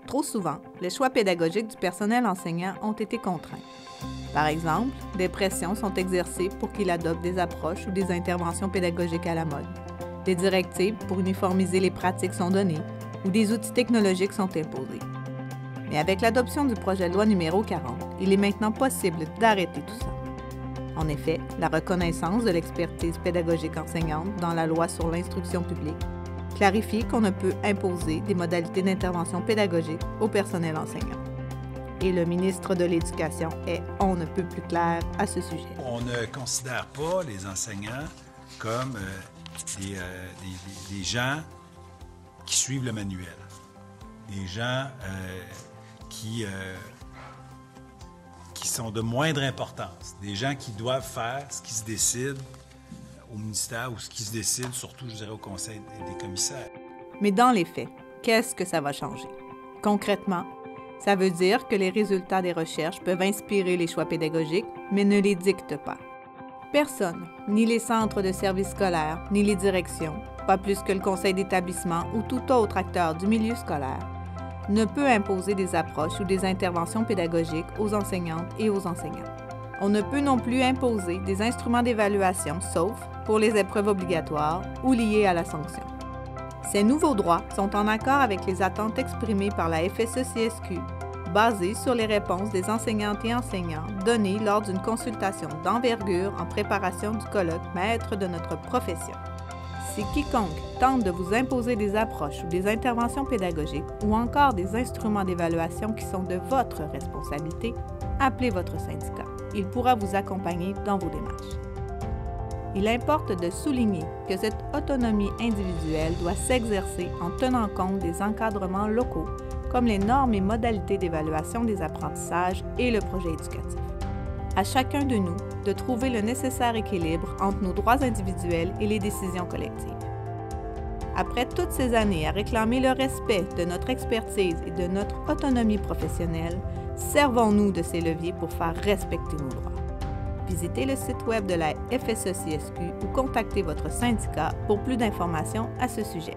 Trop souvent, les choix pédagogiques du personnel enseignant ont été contraints. Par exemple, des pressions sont exercées pour qu'il adopte des approches ou des interventions pédagogiques à la mode. Des directives pour uniformiser les pratiques sont données ou des outils technologiques sont imposés. Mais avec l'adoption du projet de loi numéro 40, il est maintenant possible d'arrêter tout ça. En effet, la reconnaissance de l'expertise pédagogique enseignante dans la loi sur l'instruction publique clarifie qu'on ne peut imposer des modalités d'intervention pédagogique au personnel enseignant. Et le ministre de l'Éducation est on ne peut plus clair à ce sujet. On ne considère pas les enseignants comme des gens qui suivent le manuel, des gens qui sont de moindre importance, des gens qui doivent faire ce qui se décide au ministère ou ce qui se décide surtout, je dirais, au Conseil des commissaires. Mais dans les faits, qu'est-ce que ça va changer? Concrètement, ça veut dire que les résultats des recherches peuvent inspirer les choix pédagogiques, mais ne les dictent pas. Personne, ni les centres de services scolaires, ni les directions, pas plus que le conseil d'établissement ou tout autre acteur du milieu scolaire, ne peut imposer des approches ou des interventions pédagogiques aux enseignantes et aux enseignants. On ne peut non plus imposer des instruments d'évaluation, sauf pour les épreuves obligatoires ou liées à la sanction. Ces nouveaux droits sont en accord avec les attentes exprimées par la FSE-CSQ, basées sur les réponses des enseignantes et enseignants données lors d'une consultation d'envergure en préparation du colloque maître de notre profession. Si quiconque tente de vous imposer des approches ou des interventions pédagogiques ou encore des instruments d'évaluation qui sont de votre responsabilité, appelez votre syndicat. Il pourra vous accompagner dans vos démarches. Il importe de souligner que cette autonomie individuelle doit s'exercer en tenant compte des encadrements locaux, comme les normes et modalités d'évaluation des apprentissages et le projet éducatif. À chacun de nous de trouver le nécessaire équilibre entre nos droits individuels et les décisions collectives. Après toutes ces années à réclamer le respect de notre expertise et de notre autonomie professionnelle, servons-nous de ces leviers pour faire respecter nos droits. Visitez le site web de la FSE-CSQ ou contactez votre syndicat pour plus d'informations à ce sujet.